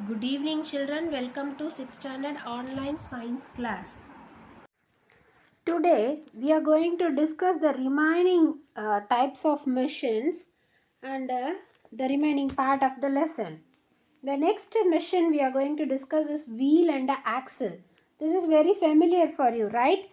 Good evening, children. Welcome to 6th standard online science class. Today, we are going to discuss the remaining types of machines and the remaining part of the lesson. The next machine we are going to discuss is wheel and axle. This is very familiar for you, right?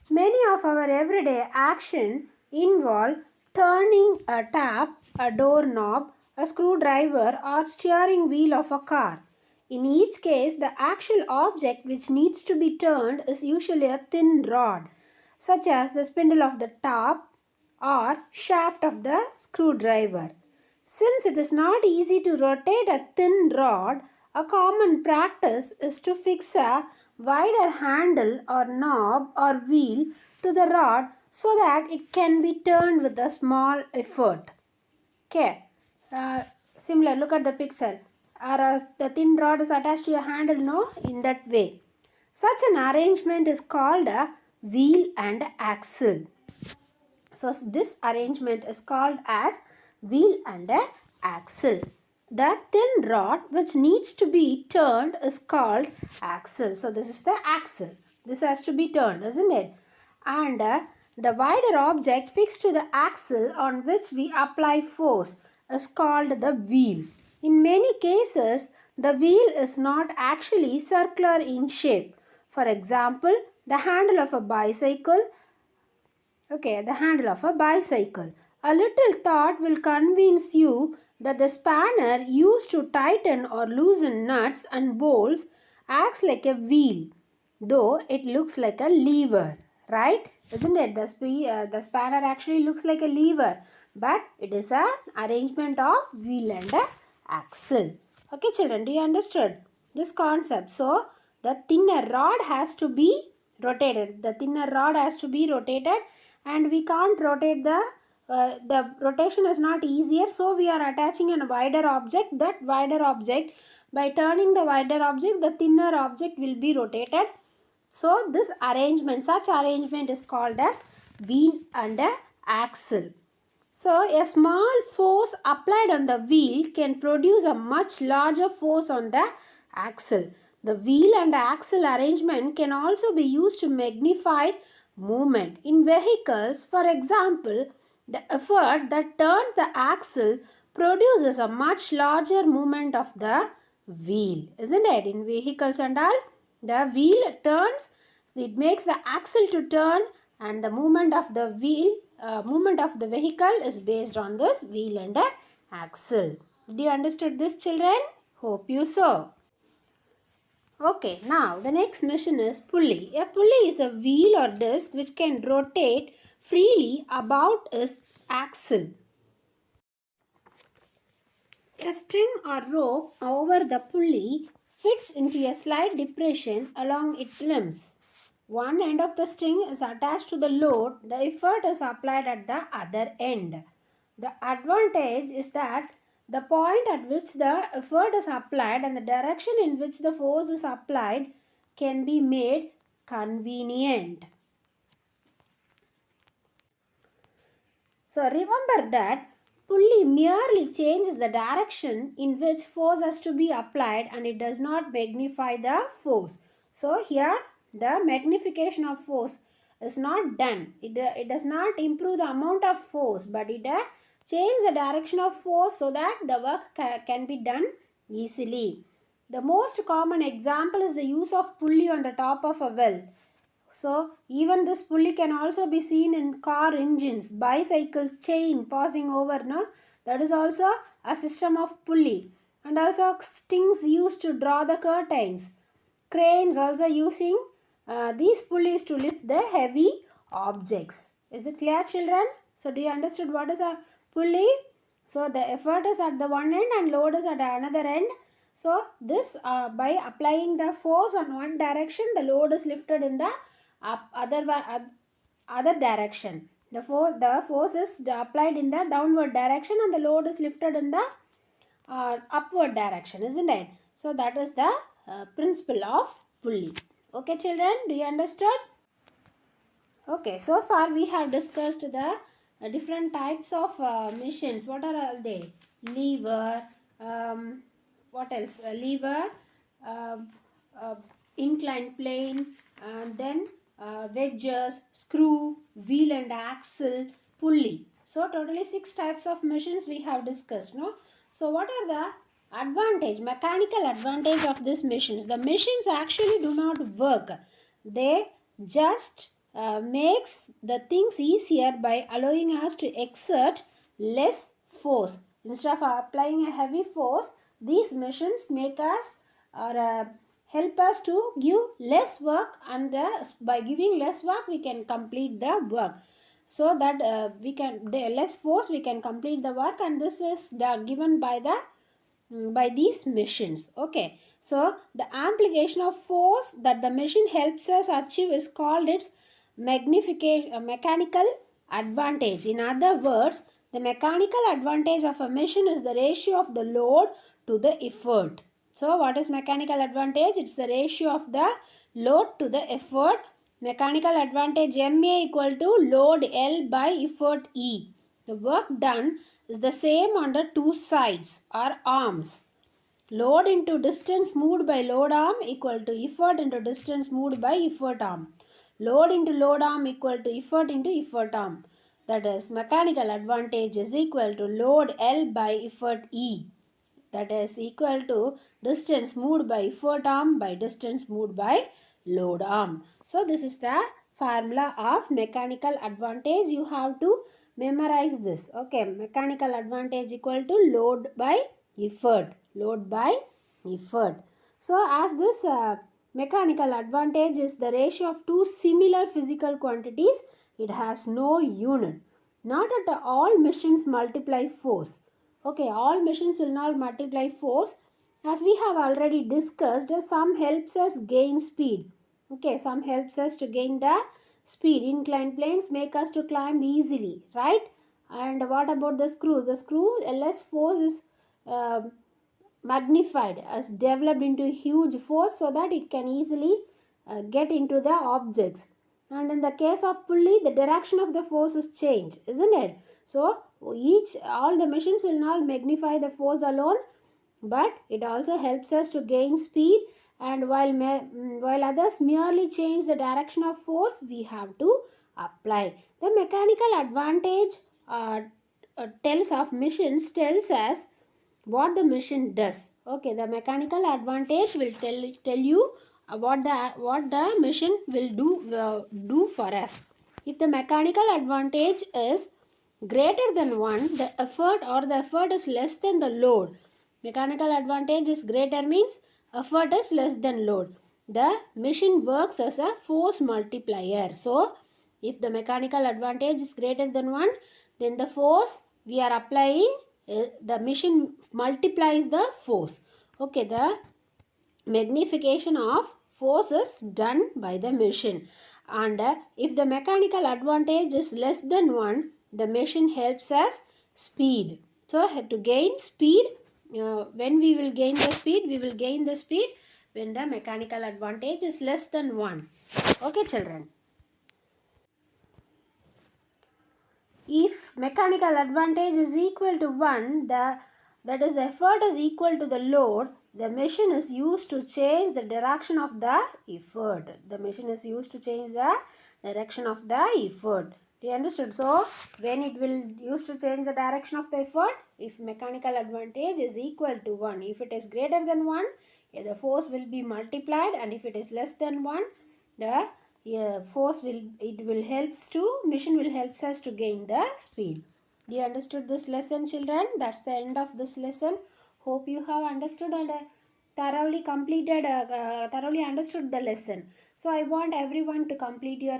Many of our everyday action involve turning a tap, a doorknob, a screwdriver or steering wheel of a car. In each case, the actual object which needs to be turned is usually a thin rod, such as the spindle of the top or shaft of the screwdriver. Since it is not easy to rotate a thin rod, a common practice is to fix a wider handle or knob or wheel to the rod so that it can be turned with a small effort. Okay. Similar, look at the picture. The thin rod is attached to a handle, no? In that way. Such an arrangement is called a wheel and axle. So this arrangement is called as wheel and axle. The thin rod which needs to be turned is called axle. So this is the axle. This has to be turned, isn't it? And the wider object fixed to the axle on which we apply force is called the wheel. In many cases, the wheel is not actually circular in shape. For example, the handle of a bicycle. Okay, the handle of a bicycle. A little thought will convince you that the spanner used to tighten or loosen nuts and bolts acts like a wheel, though it looks like a lever, right? Isn't it? The spanner actually looks like a lever, but it is an arrangement of wheel and axle. Okay, children, do you understood this concept? So, the thinner rod has to be rotated. The thinner rod has to be rotated, and we can't rotate the rotation is not easier, so we are attaching a wider object. That wider object, by turning the wider object, the thinner object will be rotated. So this arrangement, such arrangement is called as wheel and axle. So a small force applied on the wheel can produce a much larger force on the axle. The wheel and axle arrangement can also be used to magnify movement. In vehicles, for example, the effort that turns the axle produces a much larger movement of the wheel, isn't it? In vehicles and all, the wheel turns, so it makes the axle to turn, and the movement of the movement of the vehicle is based on this wheel and axle. Did you understood this, children? Hope you so. Okay, now the next machine is pulley. A pulley is a wheel or disc which can rotate freely about its axle. A string or rope over the pulley fits into a slight depression along its limbs. One end of the string is attached to the load, the effort is applied at the other end. The advantage is that the point at which the effort is applied and the direction in which the force is applied can be made convenient. So remember that pulley merely changes the direction in which force has to be applied and it does not magnify the force. So here the magnification of force is not done. It does not improve the amount of force, but it changes the direction of force so that the work can be done easily. The most common example is the use of pulley on the top of a well. So even this pulley can also be seen in car engines, bicycles, chain passing over. No, that is also a system of pulley, and also strings used to draw the curtains. Cranes also using these pulleys to lift the heavy objects. Is it clear, children? So do you understood what is a pulley? So the effort is at the one end and load is at another end. So this by applying the force on one direction, the load is lifted in the other direction. The force is applied in the downward direction and the load is lifted in the upward direction, isn't it? So that is the principle of pulley. Okay, children, do you understand? Okay, so far we have discussed the different types of machines. What are all they? Lever, what else? A lever, uh, uh, inclined plane, and then wedges, screw, wheel and axle, pulley. So totally 6 types of machines we have discussed, no? So what are the mechanical advantage of these machines? The machines actually do not work. They just makes the things easier by allowing us to exert less force. Instead of applying a heavy force, these machines make us or help us to give less work, and by giving less work we can complete the work, so that we can less force we can complete the work, and this is given by the by these machines. Okay, so the application of force that the machine helps us achieve is called its mechanical advantage. In other words, the mechanical advantage of a machine is the ratio of the load to the effort. So what is mechanical advantage? It's the ratio of the load to the effort. Mechanical advantage MA equal to load L by effort E. The work done is the same on the two sides or arms. Load into distance moved by load arm equal to effort into distance moved by effort arm. Load into load arm equal to effort arm. That is, mechanical advantage is equal to load L by effort E. That is equal to distance moved by effort arm by distance moved by load arm. So this is the formula of mechanical advantage. You have to memorize this. Okay, mechanical advantage equal to load by effort. Load by effort. So as this mechanical advantage is the ratio of two similar physical quantities, it has no unit. Not at all machines multiply force. Okay, all machines will not multiply force. As we have already discussed, some helps us gain speed. Okay, some helps us to gain the speed. Inclined planes make us to climb easily, right? And what about the screw? The screw, less force is magnified, as developed into huge force so that it can easily get into the objects. And in the case of pulley, the direction of the force is changed, isn't it? So all the machines will not magnify the force alone, but it also helps us to gain speed. And while others merely change the direction of force, we have to apply the mechanical advantage. Tells of machines tells us what the machine does. Okay, the mechanical advantage will tell you what the machine will do for us. If the mechanical advantage is greater than 1, the effort is less than the load. Mechanical advantage is greater means effort is less than load. The machine works as a force multiplier. So if the mechanical advantage is greater than 1, then the force we are applying, the machine multiplies the force. Okay, the magnification of force is done by the machine. And if the mechanical advantage is less than 1, the machine helps us speed. So to gain speed, when we will gain the speed, we will gain the speed when the mechanical advantage is less than 1. Okay, children. If mechanical advantage is equal to 1, that is, the effort is equal to the load, the machine is used to change the direction of the effort. The machine is used to change the direction of the effort. Do you understood? So when it will use to change the direction of the effort, if mechanical advantage is equal to 1, if it is greater than 1, the force will be multiplied, and if it is less than 1, the machine will helps us to gain the speed. Do you understood this lesson, children? That's the end of this lesson. Hope you have understood and thoroughly understood the lesson. So I want everyone to complete your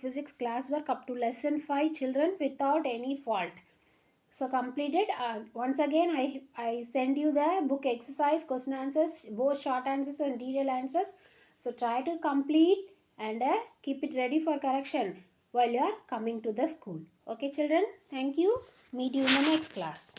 physics classwork up to lesson 5, children, without any fault. So completed. Once again, I send you the book exercise, question answers, both short answers and detailed answers. So try to complete and keep it ready for correction while you are coming to the school. Okay, children? Thank you. Meet you in the next class.